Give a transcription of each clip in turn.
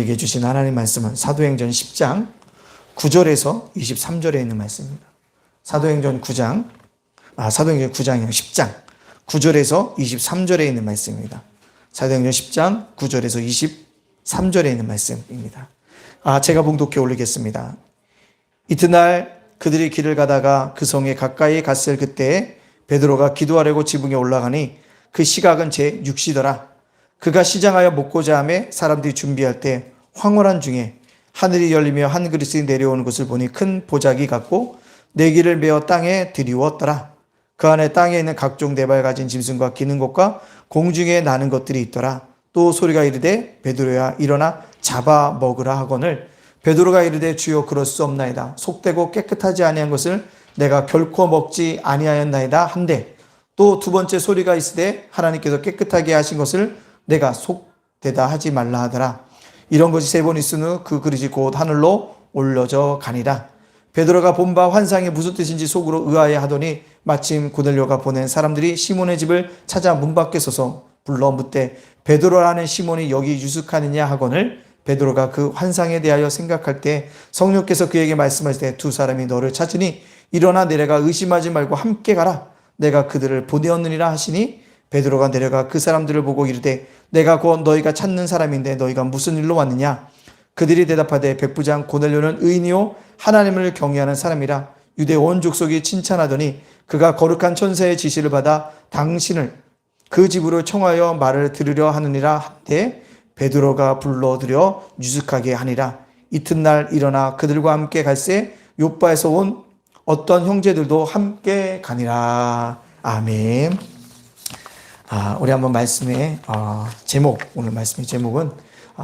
우리에게 주신 하나님 말씀은 사도행전 10장 9절에서 23절에 있는 말씀입니다. 사도행전 9장이 10장 9절에서 23절에 있는 말씀입니다. 사도행전 10장 9절에서 23절에 있는 말씀입니다. 제가 봉독해 올리겠습니다. 이튿날 그들이 길을 가다가 그 성에 가까이 갔을 그때에 베드로가 기도하려고 지붕에 올라가니 그 시각은 제 6시더라. 그가 시장하여 먹고자 하매 사람들이 준비할 때 황홀한 중에 하늘이 열리며 한 그릇이 내려오는 것을 보니 큰 보자기 같고 내기를 메어 땅에 들이웠더라. 그 안에 땅에 있는 각종 네발 가진 짐승과 기는 것과 공중에 나는 것들이 있더라. 또 소리가 이르되 베드로야 일어나 잡아 먹으라 하거늘 베드로가 이르되 주여 그럴 수 없나이다. 속되고 깨끗하지 아니한 것을 내가 결코 먹지 아니하였나이다 한데 또 두 번째 소리가 있으되 하나님께서 깨끗하게 하신 것을 내가 속되다 하지 말라 하더라. 이런 것이 세 번 있은 후 그 그릇이 곧 하늘로 올려져 가니라. 베드로가 본 바 환상이 무슨 뜻인지 속으로 의아해 하더니 마침 고넬료가 보낸 사람들이 시몬의 집을 찾아 문 밖에 서서 불러 묻되 베드로라는 시몬이 여기 유숙하느냐 하거늘 베드로가 그 환상에 대하여 생각할 때 성령께서 그에게 말씀하시되 두 사람이 너를 찾으니 일어나 내려가 의심하지 말고 함께 가라. 내가 그들을 보내었느니라 하시니 베드로가 내려가 그 사람들을 보고 이르되 내가 곧 너희가 찾는 사람인데 너희가 무슨 일로 왔느냐. 그들이 대답하되 백부장 고넬료는 의인이요 하나님을 경외하는 사람이라. 유대 온 족속이 칭찬하더니 그가 거룩한 천사의 지시를 받아 당신을 그 집으로 청하여 말을 들으려 하느니라 한때 베드로가 불러들여 유숙하게 하니라. 이튿날 일어나 그들과 함께 갈새 요빠에서 온 어떤 형제들도 함께 가니라. 아멘. 우리 한번 말씀의 오늘 말씀의 제목은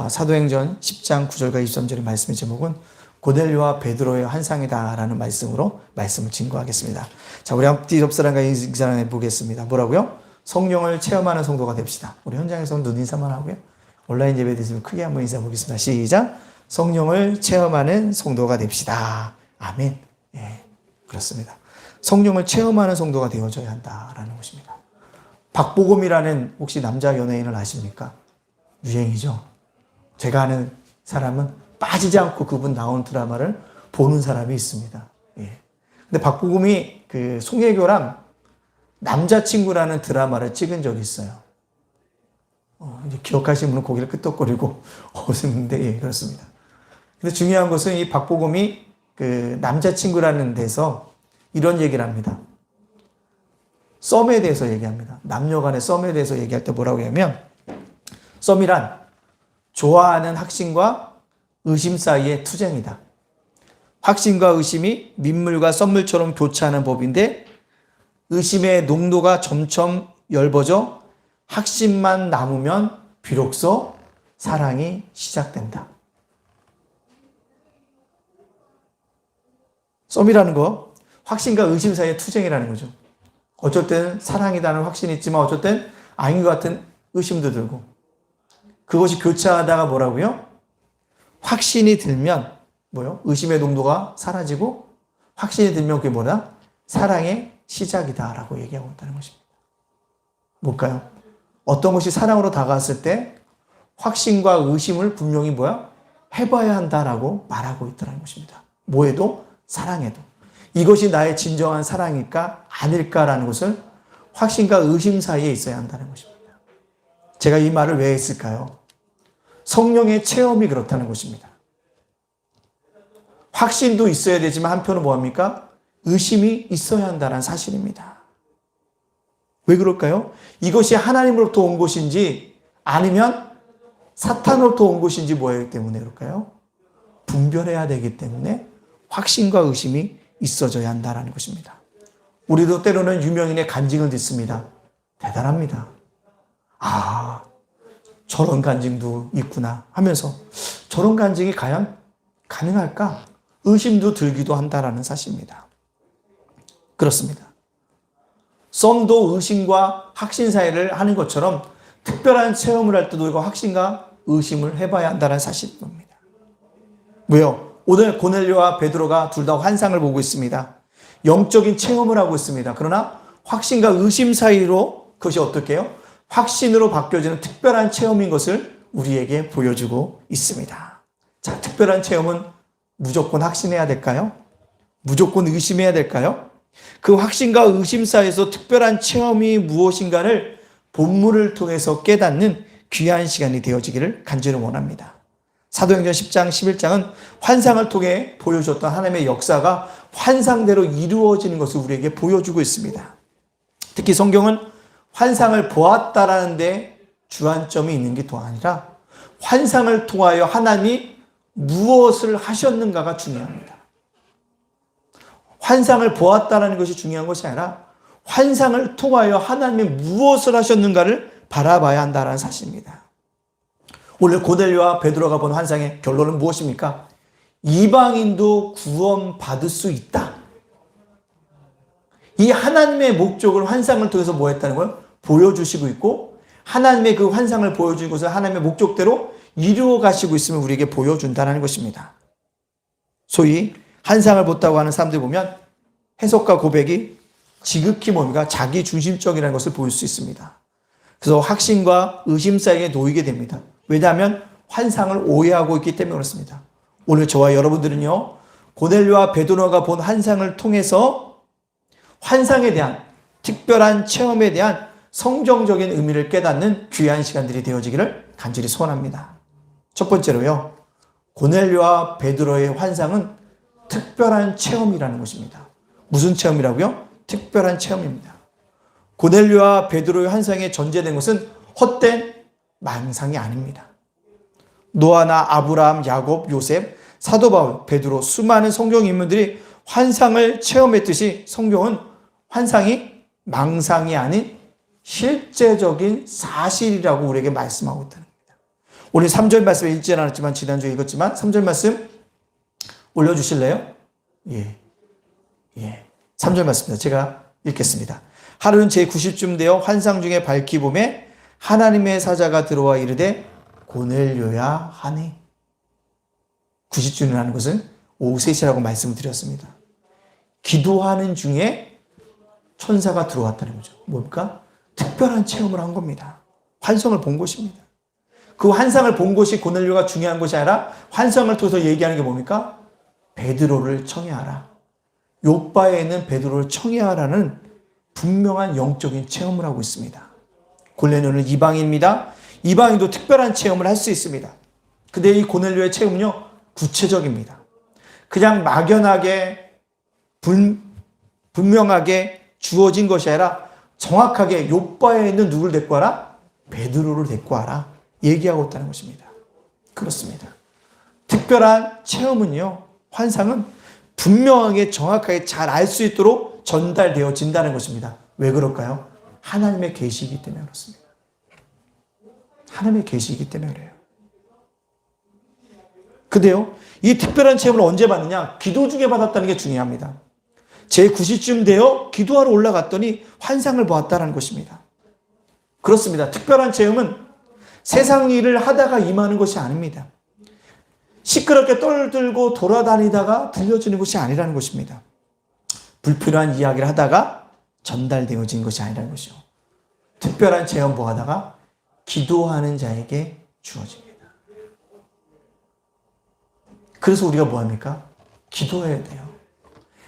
사도행전 10장 9절과 23절의 말씀의 제목은 고넬료와 베드로의 환상이다라는 말씀으로 말씀을 증거하겠습니다. 자, 우리 앞뒤 옆사람과 인사를 보겠습니다. 뭐라고요? 성령을 체험하는 성도가 됩시다. 우리 현장에서는 눈 인사만 하고요. 온라인 예배 드시면 크게 한번 인사 보겠습니다. 시작. 성령을 체험하는 성도가 됩시다. 아멘. 예, 그렇습니다. 성령을 체험하는 성도가 되어져야 한다라는 것입니다. 박보검이라는 혹시 남자 연예인을 아십니까? 유행이죠. 제가 아는 사람은 빠지지 않고 그분 나온 드라마를 보는 사람이 있습니다. 예. 근데 박보검이 그 송혜교랑 남자친구라는 드라마를 찍은 적이 있어요. 이제 기억하시는 분은 고개를 끄덕거리고 웃는데 예, 그렇습니다. 근데 중요한 것은 이 박보검이 그 남자친구라는 데서 이런 얘기를 합니다. 썸에 대해서 얘기합니다. 남녀 간의 썸에 대해서 얘기할 때 뭐라고 하냐면 썸이란 좋아하는 확신과 의심 사이의 투쟁이다. 확신과 의심이 민물과 썸물처럼 교차하는 법인데 의심의 농도가 점점 엷어져 확신만 남으면 비로소 사랑이 시작된다. 썸이라는 거 확신과 의심 사이의 투쟁이라는 거죠. 어쩔 때는 사랑이라는 확신이 있지만 어쩔 땐 아닌 것 같은 의심도 들고 그것이 교차하다가 뭐라고요? 확신이 들면 뭐요? 의심의 농도가 사라지고 확신이 들면 그게 뭐다? 사랑의 시작이다라고 얘기하고 있다는 것입니다. 뭘까요? 어떤 것이 사랑으로 다가왔을 때 확신과 의심을 분명히 해봐야 한다라고 말하고 있다는 것입니다. 뭐에도? 사랑에도. 이것이 나의 진정한 사랑일까? 아닐까라는 것을 확신과 의심 사이에 있어야 한다는 것입니다. 제가 이 말을 왜 했을까요? 성령의 체험이 그렇다는 것입니다. 확신도 있어야 되지만 한편은 뭐합니까? 의심이 있어야 한다는 사실입니다. 왜 그럴까요? 이것이 하나님으로부터 온 것인지 아니면 사탄으로부터 온 것인지 뭐이기 때문에 그럴까요? 분별해야 되기 때문에 확신과 의심이 있어져야 한다는 것입니다. 우리도 때로는 유명인의 간증을 듣습니다. 대단합니다. 저런 간증도 있구나 하면서 저런 간증이 과연 가능할까? 의심도 들기도 한다라는 사실입니다. 그렇습니다. 썸도 의심과 확신 사이를 하는 것처럼 특별한 체험을 할 때도 이거 확신과 의심을 해봐야 한다는 사실입니다. 왜요? 오늘 고넬료와 베드로가 둘 다 환상을 보고 있습니다. 영적인 체험을 하고 있습니다. 그러나 확신과 의심 사이로 그것이 어떻게 해요? 확신으로 바뀌어지는 특별한 체험인 것을 우리에게 보여주고 있습니다. 자, 특별한 체험은 무조건 확신해야 될까요? 무조건 의심해야 될까요? 그 확신과 의심 사이에서 특별한 체험이 무엇인가를 본문을 통해서 깨닫는 귀한 시간이 되어지기를 간절히 원합니다. 사도행전 10장, 11장은 환상을 통해 보여줬던 하나님의 역사가 환상대로 이루어지는 것을 우리에게 보여주고 있습니다. 특히 성경은 환상을 보았다라는 데 주안점이 있는 게 더 아니라 환상을 통하여 하나님이 무엇을 하셨는가가 중요합니다. 환상을 보았다라는 것이 중요한 것이 아니라 환상을 통하여 하나님이 무엇을 하셨는가를 바라봐야 한다는 사실입니다. 오늘 고넬료와 베드로가 본 환상의 결론은 무엇입니까? 이방인도 구원받을 수 있다. 이 하나님의 목적을 환상을 통해서 뭐 했다는 걸 보여주시고 있고 하나님의 그 환상을 보여준 것을 하나님의 목적대로 이루어 가시고 있음을 우리에게 보여준다는 것입니다. 소위 환상을 봤다고 하는 사람들 보면 해석과 고백이 지극히 뭡니까? 자기 중심적이라는 것을 보일 수 있습니다. 그래서 확신과 의심 사이에 놓이게 됩니다. 왜냐하면 환상을 오해하고 있기 때문에 그렇습니다. 오늘 저와 여러분들은요, 고넬료와 베드로가 본 환상을 통해서 환상에 대한 특별한 체험에 대한 성경적인 의미를 깨닫는 귀한 시간들이 되어지기를 간절히 소원합니다. 첫 번째로요, 고넬료와 베드로의 환상은 특별한 체험이라는 것입니다. 무슨 체험이라고요? 특별한 체험입니다. 고넬료와 베드로의 환상에 전제된 것은 헛된 망상이 아닙니다. 노아나 아브라함, 야곱, 요셉, 사도 바울, 베드로 수많은 성경 인물들이 환상을 체험했듯이 성경은 환상이 망상이 아닌 실제적인 사실이라고 우리에게 말씀하고 있다는 겁니다. 오늘 3절 말씀을 읽지 않았지만 지난주에 읽었지만 3절 말씀 올려주실래요? 예. 3절 말씀입니다. 제가 읽겠습니다. 하루는 제90쯤 되어 환상 중에 밝히 봄에 하나님의 사자가 들어와 이르되 고넬료야 하니. 90쯤이라는 것은 오후 3시라고 말씀을 드렸습니다. 기도하는 중에 천사가 들어왔다는 거죠. 뭡니까? 특별한 체험을 한 겁니다. 환상을 본 것입니다. 그 환상을 본 것이 고넬료가 중요한 것이 아니라 환상을 통해서 얘기하는 게 뭡니까? 베드로를 청해하라. 욥바에 있는 베드로를 청해하라는 분명한 영적인 체험을 하고 있습니다. 고넬료는 이방인입니다. 이방인도 특별한 체험을 할 수 있습니다. 근데 이 고넬료의 체험은요, 구체적입니다. 그냥 막연하게 분명하게 주어진 것이 아니라 정확하게 욥바에 있는 누구를 데리고 와라? 베드로를 데리고 와라. 얘기하고 있다는 것입니다. 그렇습니다. 특별한 체험은요, 환상은 분명하게 정확하게 잘 알 수 있도록 전달되어진다는 것입니다. 왜 그럴까요? 하나님의 계시이기 때문에 그렇습니다. 하나님의 계시이기 때문에 그래요. 근데요, 이 특별한 체험을 언제 받느냐? 기도 중에 받았다는 게 중요합니다. 제9시쯤 되어 기도하러 올라갔더니 환상을 보았다는 것입니다. 그렇습니다. 특별한 체험은 세상 일을 하다가 임하는 것이 아닙니다. 시끄럽게 떨들고 돌아다니다가 들려주는 것이 아니라는 것입니다. 불필요한 이야기를 하다가 전달되어진 것이 아니라는 것이죠. 특별한 체험 보하다가 기도하는 자에게 주어집니다. 그래서 우리가 뭐합니까? 기도해야 돼요.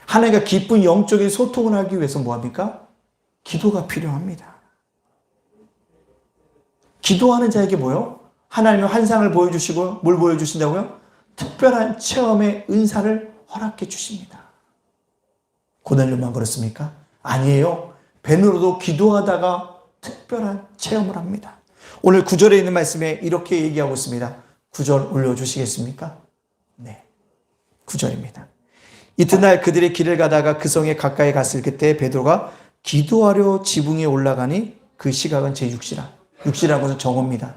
하나님과 깊은 영적인 소통을 하기 위해서 뭐합니까? 기도가 필요합니다. 기도하는 자에게 뭐요? 하나님의 환상을 보여주시고 뭘 보여주신다고요? 특별한 체험의 은사를 허락해 주십니다. 고넬료만 그렇습니까? 아니에요. 베드로도 기도하다가 특별한 체험을 합니다. 오늘 9절에 있는 말씀에 이렇게 얘기하고 있습니다. 9절 올려주시겠습니까? 네, 9절입니다. 이튿날 그들의 길을 가다가 그 성에 가까이 갔을 그때 베드로가 기도하려 지붕에 올라가니 그 시각은 제6시라. 6시라는 것은 정오입니다.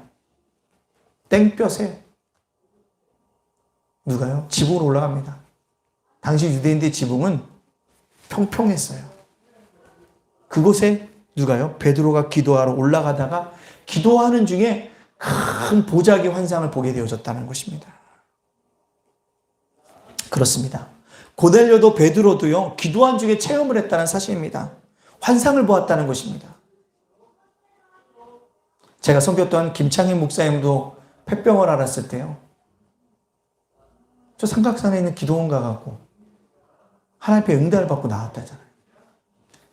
땡볕에 누가요? 지붕으로 올라갑니다. 당시 유대인들의 지붕은 평평했어요. 그곳에 누가요? 베드로가 기도하러 올라가다가 기도하는 중에 큰 보자기 환상을 보게 되어졌다는 것입니다. 그렇습니다. 고넬료도 베드로도요, 기도한 중에 체험을 했다는 사실입니다. 환상을 보았다는 것입니다. 제가 섬겼던 김창희 목사님도 폐병을 앓았을 때요, 저 삼각산에 있는 기도원 가갖고 하나님 앞에 응답을 받고 나왔다잖아요.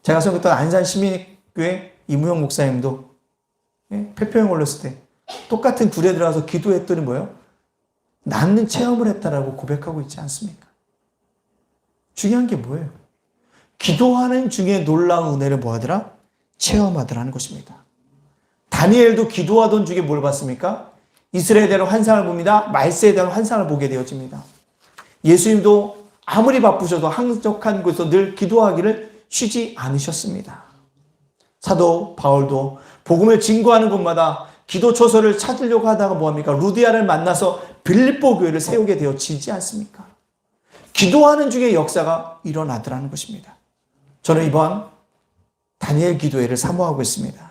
제가 섬겼던 안산시민교회 이무영 목사님도 폐병에 걸렸을 때 똑같은 굴에 들어가서 기도했더니 뭐예요? 낫는 체험을 했다라고 고백하고 있지 않습니까? 중요한 게 뭐예요? 기도하는 중에 놀라운 은혜를 뭐하더라? 체험하더라는 것입니다. 다니엘도 기도하던 중에 뭘 봤습니까? 이스라엘에 대한 환상을 봅니다. 말세에 대한 환상을 보게 되어집니다. 예수님도 아무리 바쁘셔도 한적한 곳에서 늘 기도하기를 쉬지 않으셨습니다. 사도 바울도 복음을 증거하는 곳마다 기도 처소를 찾으려고 하다가 뭐합니까? 루디아를 만나서 빌립보 교회를 세우게 되어지지 않습니까? 기도하는 중에 역사가 일어나더라는 것입니다. 저는 이번 다니엘 기도회를 사모하고 있습니다.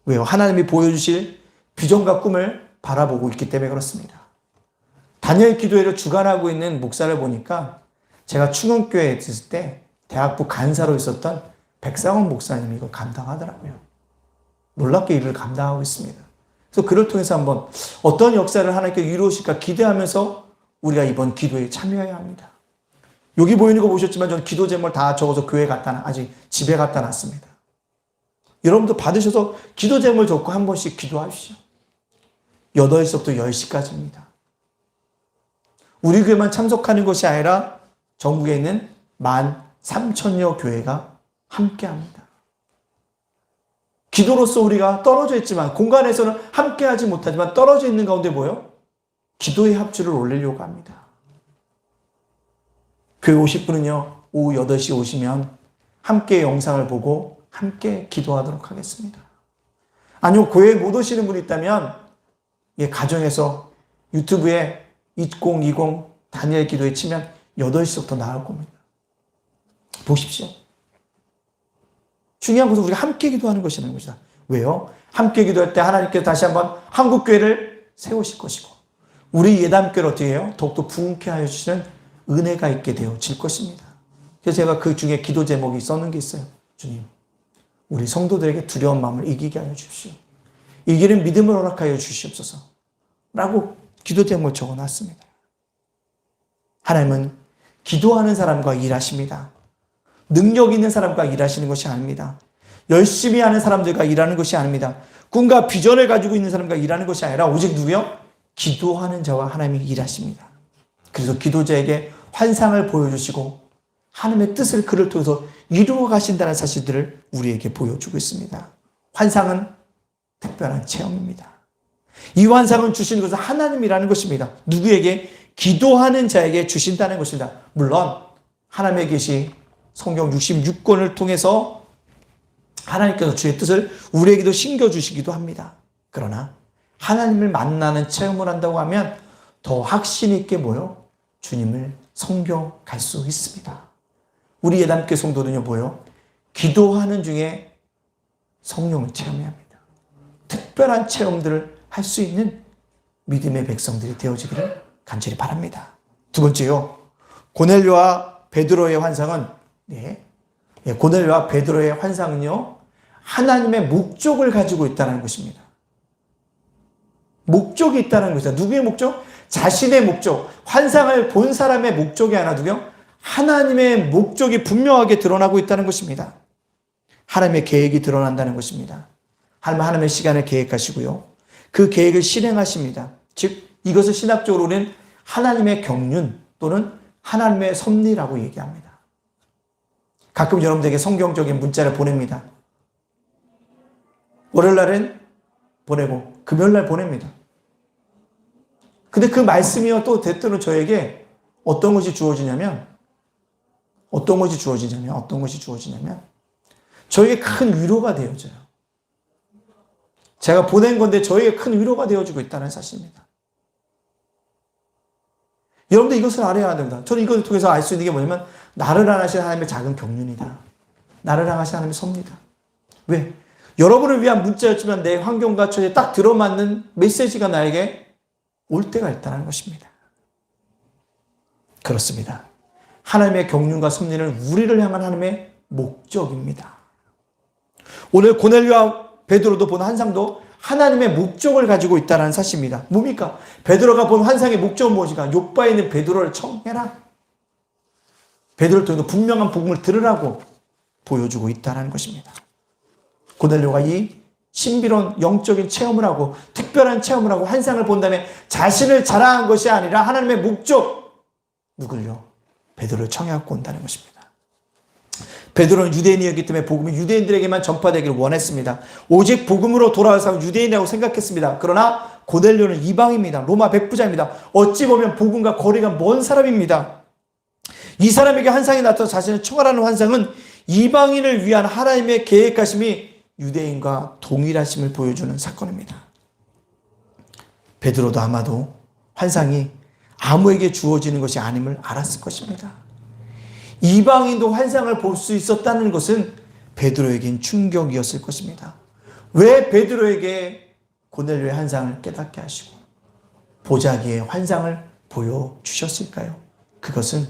왜요? 하나님이 보여주실 비전과 꿈을 바라보고 있기 때문에 그렇습니다. 다니엘 기도회를 주관하고 있는 목사를 보니까 제가 충원교회에 있을 때 대학부 간사로 있었던 백상원 목사님이 이걸 감당하더라고요. 놀랍게 일을 감당하고 있습니다. 그래서 그를 통해서 한번 어떤 역사를 하나님께 이루으실까 기대하면서 우리가 이번 기도에 참여해야 합니다. 여기 보이는 거 보셨지만 저는 기도 제목을 다 적어서 교회에 아직 집에 갖다 놨습니다. 여러분도 받으셔서 기도 제목을 적고 한 번씩 기도하십시오. 8시부터 10시까지입니다. 우리 교회만 참석하는 것이 아니라 전국에 있는 13,000여 교회가 함께합니다. 기도로서 우리가 떨어져 있지만 공간에서는 함께하지 못하지만 떨어져 있는 가운데 뭐예요? 기도의 합주를 올리려고 합니다. 교회 오실 분은요, 오후 8시 오시면 함께 영상을 보고 함께 기도하도록 하겠습니다. 아니요, 교회 못 오시는 분이 있다면 가정에서 유튜브에 2020 다니엘 기도에 치면 8시부터 나올 겁니다. 보십시오. 중요한 것은 우리가 함께 기도하는 것이라는 것이다. 왜요? 함께 기도할 때 하나님께서 다시 한번 한국교회를 세우실 것이고 우리 예담교회를 어떻게 해요? 더욱더 부흥케 하여 주시는 은혜가 있게 되어질 것입니다. 그래서 제가 그 중에 기도 제목이 써놓은 게 있어요. 주님, 우리 성도들에게 두려운 마음을 이기게 하여 주십시오. 이기는 믿음을 허락하여 주시옵소서 라고 기도 제목을 적어놨습니다. 하나님은 기도하는 사람과 일하십니다. 능력 있는 사람과 일하시는 것이 아닙니다. 열심히 하는 사람들과 일하는 것이 아닙니다. 꿈과 비전을 가지고 있는 사람과 일하는 것이 아니라 오직 누구요? 기도하는 자와 하나님이 일하십니다. 그래서 기도자에게 환상을 보여주시고 하나님의 뜻을 그를 통해서 이루어 가신다는 사실들을 우리에게 보여주고 있습니다. 환상은 특별한 체험입니다. 이 환상을 주시는 것은 하나님이라는 것입니다. 누구에게? 기도하는 자에게 주신다는 것입니다. 물론 하나님의 계시 성경 66권을 통해서 하나님께서 주의 뜻을 우리에게도 심겨주시기도 합니다. 그러나 하나님을 만나는 체험을 한다고 하면 더 확신 있게 뭐요? 주님을 섬겨갈 수 있습니다. 우리 예담교회 성도는요 뭐요? 기도하는 중에 성령을 체험해야 합니다. 특별한 체험들을 할 수 있는 믿음의 백성들이 되어지기를 간절히 바랍니다. 두 번째요. 고넬료와 베드로의 환상은 고넬료와 베드로의 환상은요 하나님의 목적을 가지고 있다는 것입니다. 목적이 있다는 것이다. 누구의 목적? 자신의 목적. 환상을 본 사람의 목적이 아니라 누구요? 하나님의 목적이 분명하게 드러나고 있다는 것입니다. 하나님의 계획이 드러난다는 것입니다. 하나님의 시간을 계획하시고요. 그 계획을 실행하십니다. 즉 이것을 신학적으로 우리는 하나님의 경륜 또는 하나님의 섭리라고 얘기합니다. 가끔 여러분들에게 성경적인 문자를 보냅니다. 월요일날은 보내고 금요일날 보냅니다. 근데 그 말씀이요 또 때때로 저에게 어떤 것이 주어지냐면 저에게 큰 위로가 되어져요. 제가 보낸 건데 저에게 큰 위로가 되어지고 있다는 사실입니다. 여러분들 이것을 알아야 됩니다. 저는 이것을 통해서 알 수 있는 게 뭐냐면 나를 향하신 하나님의 작은 경륜이다. 나를 향하신 하나님의 섭리다. 왜? 여러분을 위한 문자였지만 내 환경과 처지에 딱 들어맞는 메시지가 나에게 올 때가 있다는 것입니다. 그렇습니다. 하나님의 경륜과 섭리는 우리를 향한 하나님의 목적입니다. 오늘 고넬료와 베드로도 본 환상도 하나님의 목적을 가지고 있다는 사실입니다. 뭡니까? 베드로가 본 환상의 목적은 무엇인가? 욥바에 있는 베드로를 청해라. 베드로를 통해서 분명한 복음을 들으라고 보여주고 있다는 것입니다. 고넬료가 이 신비로운 영적인 체험을 하고 특별한 체험을 하고 환상을 본 다음에 자신을 자랑한 것이 아니라 하나님의 목적, 누굴요? 베드로를 청해갖고 온다는 것입니다. 베드로는 유대인이었기 때문에 복음이 유대인들에게만 전파되기를 원했습니다. 오직 복음으로 돌아올 사람은 유대인이라고 생각했습니다. 그러나 고넬료는 이방입니다. 로마 백부장입니다. 어찌 보면 복음과 거리가 먼 사람입니다. 이 사람에게 환상이 나타나 자신을 총괄하는 환상은 이방인을 위한 하나님의 계획하심이 유대인과 동일하심을 보여주는 사건입니다. 베드로도 아마도 환상이 아무에게 주어지는 것이 아님을 알았을 것입니다. 이방인도 환상을 볼 수 있었다는 것은 베드로에겐 충격이었을 것입니다. 왜 베드로에게 고넬료의 환상을 깨닫게 하시고 보자기에 환상을 보여주셨을까요? 그것은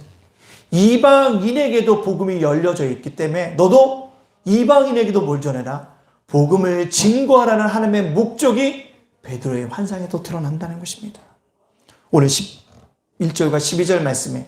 이방인에게도 복음이 열려져 있기 때문에 너도 이방인에게도 뭘 전해라? 복음을 증거하라는 하나님의 목적이 베드로의 환상에도 드러난다는 것입니다. 오늘 11절과 12절 말씀에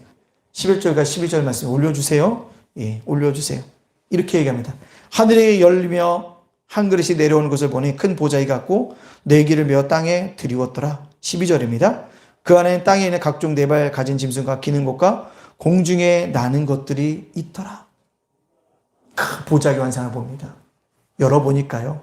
11절과 12절 말씀 올려주세요. 예, 올려주세요. 이렇게 얘기합니다. 하늘이 열리며 한 그릇이 내려오는 것을 보니 큰 보자기 같고 내기를 메어 땅에 드리웠더라. 12절입니다. 그 안에는 땅에 있는 각종 네발 가진 짐승과 기는 것과 공중에 나는 것들이 있더라. 큰 보자기 환상을 봅니다. 열어보니까요.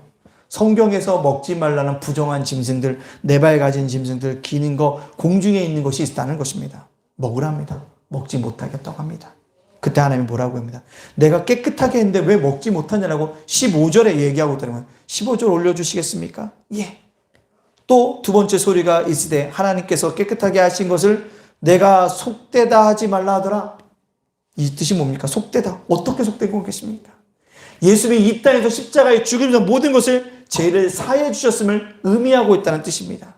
성경에서 먹지 말라는 부정한 짐승들, 네발 가진 짐승들, 기는 것, 공중에 있는 것이 있다는 것입니다. 먹으랍니다. 먹지 못하겠다고 합니다. 그때 하나님이 뭐라고 합니다. 내가 깨끗하게 했는데 왜 먹지 못하냐라고 15절에 얘기하고 있다면 15절 올려주시겠습니까? 예. 또 두 번째 소리가 있을 때 하나님께서 깨끗하게 하신 것을 내가 속되다 하지 말라 하더라. 이 뜻이 뭡니까? 속되다. 어떻게 속되고 계십니까? 예수님이 이 땅에서 십자가에 죽으면서 모든 것을 죄를 사해 주셨음을 의미하고 있다는 뜻입니다.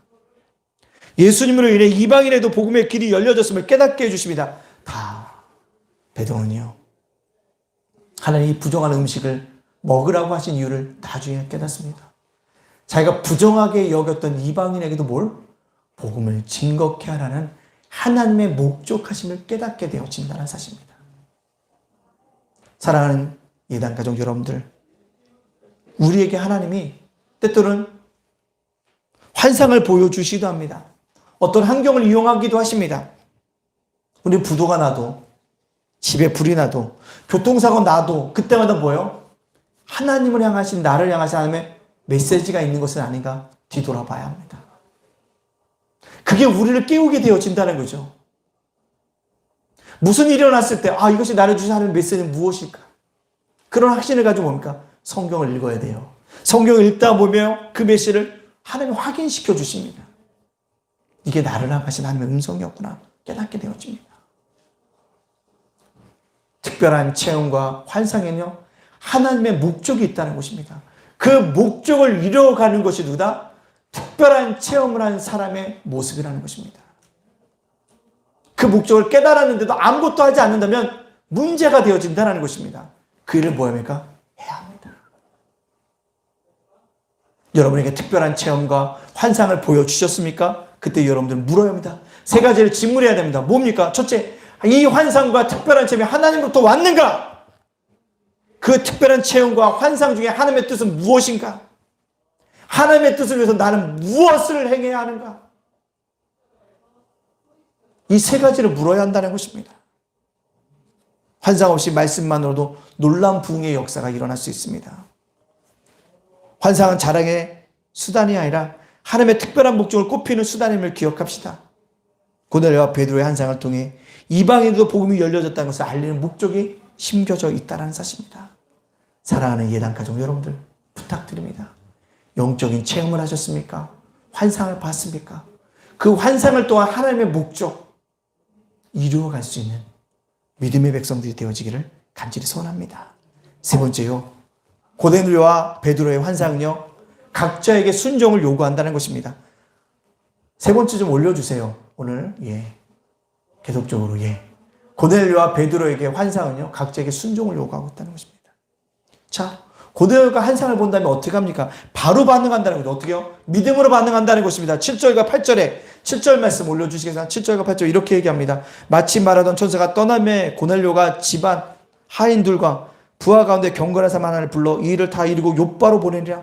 예수님으로 인해 이방인에도 복음의 길이 열려졌음을 깨닫게 해주십니다. 다 베드로는요, 하나님이 부정한 음식을 먹으라고 하신 이유를 나중에 깨닫습니다. 자기가 부정하게 여겼던 이방인에게도 뭘? 복음을 증거케 하라는 하나님의 목적하심을 깨닫게 되어진다는 사실입니다. 사랑하는 예단가족 여러분들, 우리에게 하나님이 때때로는 환상을 보여주시기도 합니다. 어떤 환경을 이용하기도 하십니다. 우리 부도가 나도, 집에 불이 나도, 교통사고 나도 그때마다 뭐예요? 하나님을 향하신, 나를 향하신 하나님의 메시지가 있는 것은 아닌가 뒤돌아봐야 합니다. 그게 우리를 깨우게 되어진다는 거죠. 무슨 일이 일어났을 때 이것이 나를 주신 하나님의 메시지는 무엇일까? 그런 확신을 가지고 뭡니까? 성경을 읽어야 돼요. 성경을 읽다 보면 그 메시지를 하나님이 확인시켜 주십니다. 이게 나를 향하신 하나님의 음성이었구나 깨닫게 되어집니다. 특별한 체험과 환상에는요, 하나님의 목적이 있다는 것입니다. 그 목적을 이루어가는 것이 누구다? 특별한 체험을 한 사람의 모습이라는 것입니다. 그 목적을 깨달았는데도 아무것도 하지 않는다면 문제가 되어진다는 것입니다. 그 일을 뭐 합니까? 해야 합니다. 여러분에게 특별한 체험과 환상을 보여주셨습니까? 그때 여러분들은 물어야 합니다. 세 가지를 질문해야 됩니다. 뭡니까? 첫째, 이 환상과 특별한 체험이 하나님으로부터 왔는가? 그 특별한 체험과 환상 중에 하나님의 뜻은 무엇인가? 하나님의 뜻을 위해서 나는 무엇을 행해야 하는가? 이 세 가지를 물어야 한다는 것입니다. 환상 없이 말씀만으로도 놀라운 부흥의 역사가 일어날 수 있습니다. 환상은 자랑의 수단이 아니라 하나님의 특별한 목적을 꼽히는 수단임을 기억합시다. 고넬료와 베드로의 환상을 통해 이방인에도 복음이 열려졌다는 것을 알리는 목적이 심겨져 있다는 사실입니다. 사랑하는 예단가족 여러분들 부탁드립니다. 영적인 체험을 하셨습니까? 환상을 봤습니까? 그 환상을 통한 하나님의 목적 이루어갈 수 있는 믿음의 백성들이 되어지기를 간절히 소원합니다. 세 번째요, 고넬료와 베드로의 환상은요, 각자에게 순종을 요구한다는 것입니다. 세 번째 좀 올려주세요. 오늘 계속적으로 고넬료와 베드로에게 환상은요, 각자에게 순종을 요구하고 있다는 것입니다. 자, 고넬료가 환상을 본다면 어떻게 합니까? 바로 반응한다는 거죠. 어떻게 해요? 믿음으로 반응한다는 것입니다. 7절과 8절에 7절 말씀 올려주시겠습니다. 7절과 8절 이렇게 얘기합니다. 마치 말하던 천사가 떠나매 고넬료가 집안 하인들과 부하 가운데 경건한 사람 하나를 불러 이 일을 다 이루고 욥바로 보내니라.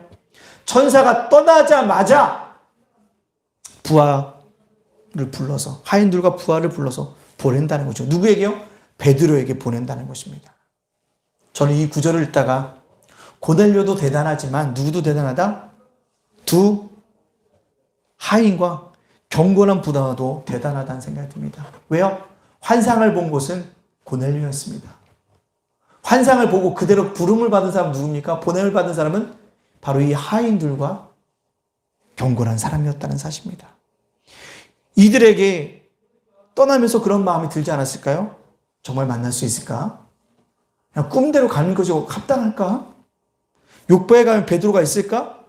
천사가 떠나자마자 부하를 불러서 하인들과 부하를 불러서 보낸다는 거죠. 누구에게요? 베드로에게 보낸다는 것입니다. 저는 이 구절을 읽다가 고넬료도 대단하지만 누구도 대단하다? 두 하인과 경건한 부하도 대단하다는 생각이 듭니다. 왜요? 환상을 본 곳은 고넬료였습니다. 환상을 보고 그대로 부름을 받은 사람은 누굽니까? 보냄을 받은 사람은 바로 이 하인들과 경건한 사람이었다는 사실입니다. 이들에게 떠나면서 그런 마음이 들지 않았을까요? 정말 만날 수 있을까? 그냥 꿈대로 가는 것이 합당할까? 욥바에 가면 베드로가 있을까?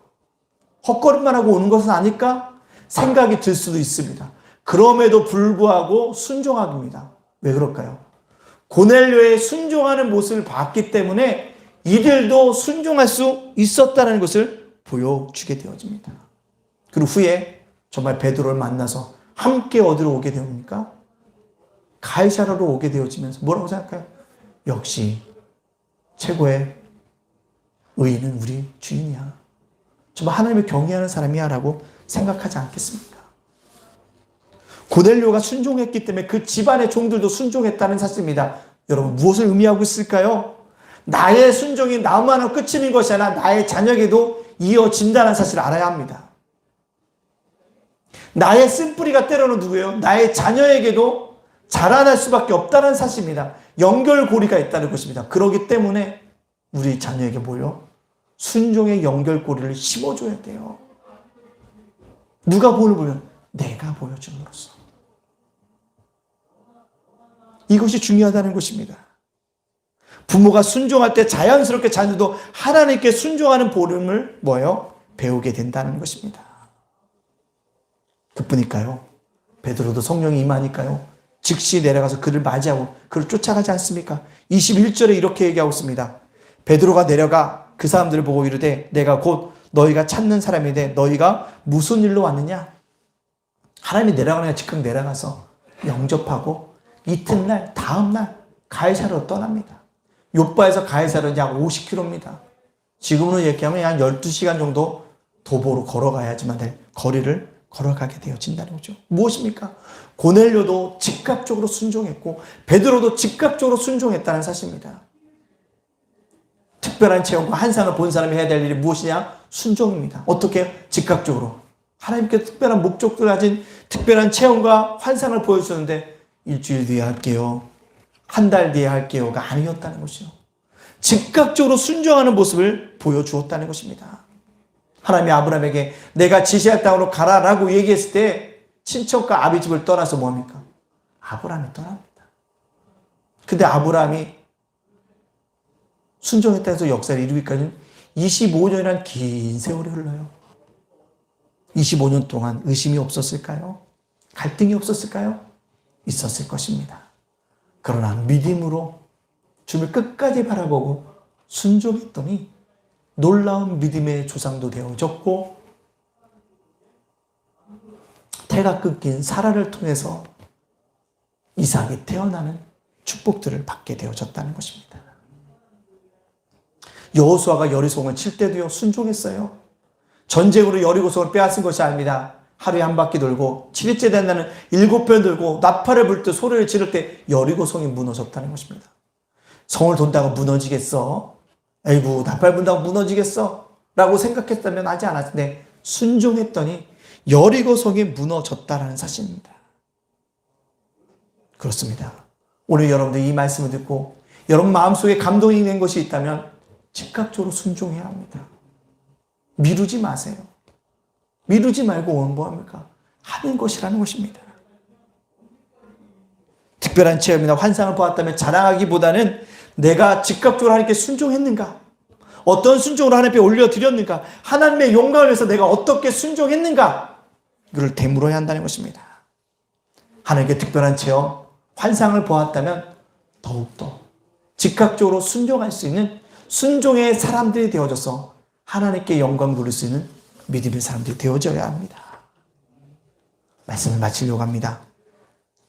헛걸음만 하고 오는 것은 아닐까? 생각이 들 수도 있습니다. 그럼에도 불구하고 순종합니다. 왜 그럴까요? 고넬료의 순종하는 모습을 봤기 때문에 이들도 순종할 수 있었다는 것을 보여주게 되어집니다. 그리고 후에 정말 베드로를 만나서 함께 어디로 오게 되옵니까? 가이사라로 오게 되어지면서 뭐라고 생각해요? 역시 최고의 의인은 우리 주인이야. 정말 하나님을 경외하는 사람이야 라고 생각하지 않겠습니까? 고넬료가 순종했기 때문에 그 집안의 종들도 순종했다는 사실입니다. 여러분 무엇을 의미하고 있을까요? 나의 순종이 나만으로 끝이 있는 것이 아니라 나의 자녀에게도 이어진다는 사실을 알아야 합니다. 나의 쓴뿌리가 때로는 누구예요? 나의 자녀에게도 자라날 수밖에 없다는 사실입니다. 연결고리가 있다는 것입니다. 그렇기 때문에 우리 자녀에게 뭐요? 순종의 연결고리를 심어줘야 돼요. 누가 보여주면 내가 보여줌으로써. 이것이 중요하다는 것입니다. 부모가 순종할 때 자연스럽게 자녀도 하나님께 순종하는 보름을 뭐예요? 배우게 된다는 것입니다. 그뿐일까요? 베드로도 성령이 임하니까요. 즉시 내려가서 그를 맞이하고 그를 쫓아가지 않습니까? 21절에 이렇게 얘기하고 있습니다. 베드로가 내려가 그 사람들을 보고 이르되 내가 곧 너희가 찾는 사람인데 너희가 무슨 일로 왔느냐? 하나님이 내려가는 즉각 내려가서 영접하고 이튿날 다음날 가이사르로 떠납니다. 욥바에서 가이사르는 약 50km입니다. 지금으로 얘기하면 한 12시간 정도 도보로 걸어가야지만 될 거리를 걸어가게 되어진다는 거죠. 무엇입니까? 고넬료도 즉각적으로 순종했고 베드로도 즉각적으로 순종했다는 사실입니다. 특별한 체험과 환상을 본 사람이 해야 될 일이 무엇이냐? 순종입니다. 어떻게? 즉각적으로. 하나님께 특별한 목적을 가진 특별한 체험과 환상을 보여주는데 일주일 뒤에 할게요. 한 달 뒤에 할게요가 아니었다는 것이죠. 즉각적으로 순종하는 모습을 보여주었다는 것입니다. 하나님이 아브라함에게 내가 지시할 땅으로 가라라고 얘기했을 때 친척과 아비집을 떠나서 뭐합니까? 아브라함이 떠납니다. 근데 아브라함이 순종했다 해서 역사를 이루기까지는 25년이란 긴 세월이 흘러요. 25년 동안 의심이 없었을까요? 갈등이 없었을까요? 있었을 것입니다. 그러나 믿음으로 주님을 끝까지 바라보고 순종했더니 놀라운 믿음의 조상도 되어졌고 태가 끊긴 사라를 통해서 이삭이 태어나는 축복들을 받게 되어졌다는 것입니다. 여호수아가 여리고성을 칠 때도요 순종했어요. 전쟁으로 여리고성을 빼앗은 것이 아닙니다. 하루에 한 바퀴 돌고 7일째 된 날은 7편 돌고 나팔을 불 때 소리를 지를 때 여리고성이 무너졌다는 것입니다. 성을 돈다고 무너지겠어? 아이고 나팔 분다고 무너지겠어? 라고 생각했다면 하지 않았는데 순종했더니 여리고성이 무너졌다는 사실입니다. 그렇습니다. 오늘 여러분들 이 말씀을 듣고 여러분 마음속에 감동이 된 것이 있다면 즉각적으로 순종해야 합니다. 미루지 마세요. 미루지 말고 뭐합니까? 하는 것이라는 것입니다. 특별한 체험이나 환상을 보았다면 자랑하기보다는 내가 즉각적으로 하나님께 순종했는가? 어떤 순종으로 하나님께 올려드렸는가? 하나님의 영광을 위해서 내가 어떻게 순종했는가? 이걸 되물어야 한다는 것입니다. 하나님께 특별한 체험, 환상을 보았다면 더욱더 즉각적으로 순종할 수 있는 순종의 사람들이 되어져서 하나님께 영광 돌릴 수 있는 믿음의 사람들이 되어져야 합니다. 말씀을 마치려고 합니다.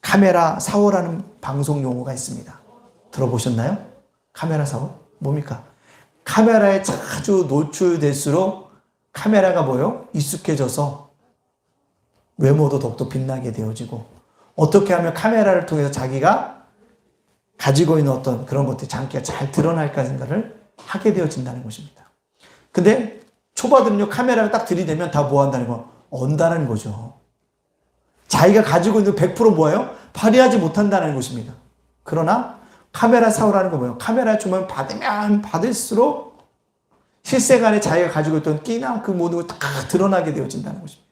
카메라 사워라는 방송 용어가 있습니다. 들어보셨나요? 카메라 사워? 뭡니까? 카메라에 자주 노출될수록 카메라가 뭐요? 익숙해져서 외모도 더욱더 빛나게 되어지고, 어떻게 하면 카메라를 통해서 자기가 가지고 있는 어떤 그런 것들이 장기가 잘 드러날까 생각을 하게 되어진다는 것입니다. 근데 초보들은요, 카메라를 딱 들이대면 다 뭐 한다는 거? 언다는 거죠. 자기가 가지고 있는 100% 뭐예요? 발휘하지 못한다는 것입니다. 그러나 카메라 사오라는 거 뭐예요? 카메라 주문 받으면 받을수록 실생활에 자기가 가지고 있던 끼나 그 모든 걸 다 드러나게 되어진다는 것입니다.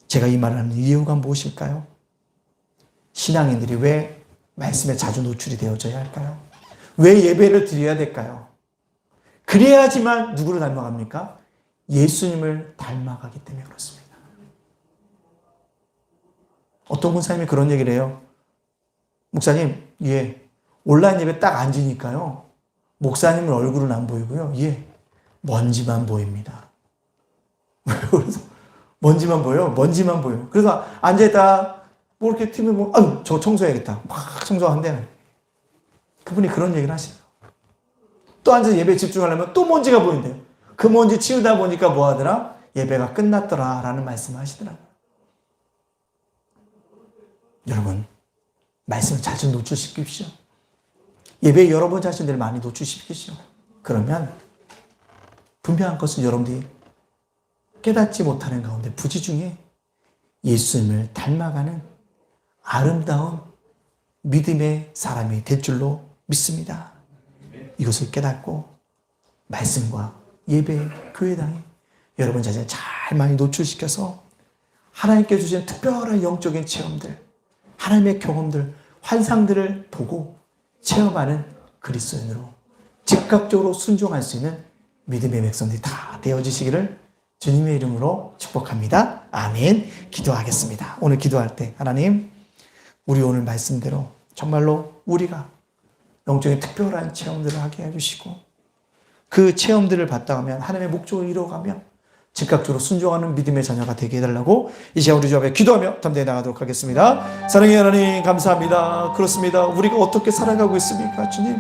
제가 이 말을 하는 이유가 무엇일까요? 신앙인들이 왜 말씀에 자주 노출이 되어져야 할까요? 왜 예배를 드려야 될까요? 그래야지만 누구를 닮아갑니까? 예수님을 닮아가기 때문에 그렇습니다. 어떤 권사님이 그런 얘기를 해요. 목사님, 온라인 예배 딱 앉으니까요, 목사님은 얼굴은 안 보이고요, 먼지만 보입니다. 그래서 먼지만 보여요. 먼지만 보여요. 그래서 앉아있다, 뭐 이렇게 팀을 보면, 저 청소해야겠다. 막 청소한대. 그분이 그런 얘기를 하시죠. 또 앉아서 예배에 집중하려면 또 먼지가 보인대요. 그 먼지 치우다 보니까 뭐 하더라? 예배가 끝났더라. 라는 말씀을 하시더라고요. 여러분, 말씀을 자주 노출시키십시오. 예배에 여러분 자신들을 많이 노출시키십시오. 그러면 분명한 것은 여러분들이 깨닫지 못하는 가운데 부지 중에 예수님을 닮아가는 아름다운 믿음의 사람이 될 줄로 믿습니다. 이것을 깨닫고 말씀과 예배, 교회당에 여러분 자신을 잘 많이 노출시켜서 하나님께 주신 특별한 영적인 체험들, 하나님의 경험들, 환상들을 보고 체험하는 그리스도인으로 즉각적으로 순종할 수 있는 믿음의 백성들이 다 되어지시기를 주님의 이름으로 축복합니다. 아멘. 기도하겠습니다. 오늘 기도할 때 하나님, 우리 오늘 말씀대로 정말로 우리가 영적인 특별한 체험들을 하게 해주시고, 그 체험들을 받다 가면 하나님의 목적을 이루어가며 즉각적으로 순종하는 믿음의 자녀가 되게 해달라고 이 시간 우리 주 앞에 기도하며 담대히 나가도록 하겠습니다. 사랑의 하나님, 감사합니다. 그렇습니다. 우리가 어떻게 살아가고 있습니까, 주님?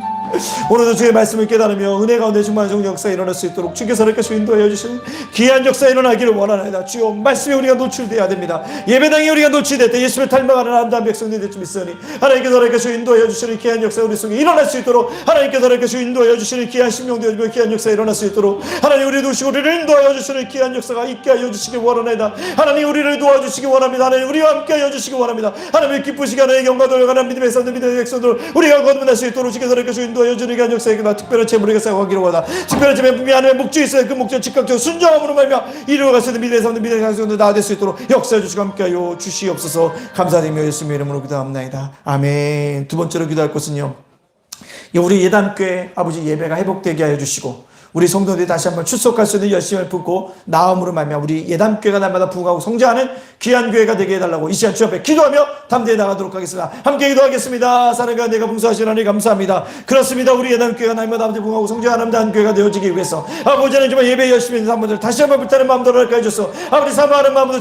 오늘도 주의 말씀을 깨달으며 은혜 가운데 충만한 역사가 일어날 수 있도록 주께서 이렇게 인도하여 주시는 귀한 역사가 일어나기를 원하나이다. 주여, 말씀에 우리가 노출되어야 됩니다. 예배당에 우리가 노출될 때 예수를 닮아가는 아름다운 백성들이 될 줄 믿으니 하나님께서 이렇게 인도하여 주시는 귀한 역사가 우리 속에 일어날 수 있도록, 하나님께서 이렇게 인도하여 주시는 귀한 심령되어지고 귀한 역사가 일어날 수 있도록 하나님, 우리 도시고 우리를 인도하여 주시는 귀한 역사가 있게 하여 주시기 원하나이다. 하나님, 우리를 도와주시기 원합니다. 하나님, 우리와 함께 하여 주시기 원합니다. 하나님의 기쁘시게 하나님의 영광을 가는 믿음의 사람들, 믿음의 백성들 우리가 거듭날 수 있도록 주께서 이렇게 인도하여 주는 귀한 역사에게 특별한 재물에게 사용하기를 원하다. 특별한 재물이 하나님의 목적이 있어요. 그 목적 즉각적으로 순종함으로 말미암아 이루어갈 수 있는 믿음의 사람들, 믿음의 백성들 다 될 수 있도록 역사해 주시고 함께 하여 주시옵소서. 감사드리며 예수님의 이름으로 기도합나이다. 아멘. 두 번째로 기도할 것은요, 우리 예단교회 아버지 예배가 회복되게 하여 주시고 우리 성도들이 다시 한번 출석할 수 있는 열심을 품고 나음으로 말미암아 우리 예단교회가 날마다 부흥하고 성장하는 귀한 교회가 되게 해달라고 이 시간 주 앞에 기도하며 담대히 나가도록 하겠습니다. 함께 기도하겠습니다. 사랑과 내가 봉사하시는 하나님 감사합니다. 그렇습니다. 우리 예단교회가 날마다 아버지 부흥하고 성장하는 아름다운 교회가 되어지기 위해서 아버지 하나님 정말 예배 열심히 있는 사람들 다시 한번 불타는 마음으로 할까 해줘서 아버지 사모하는 마음으로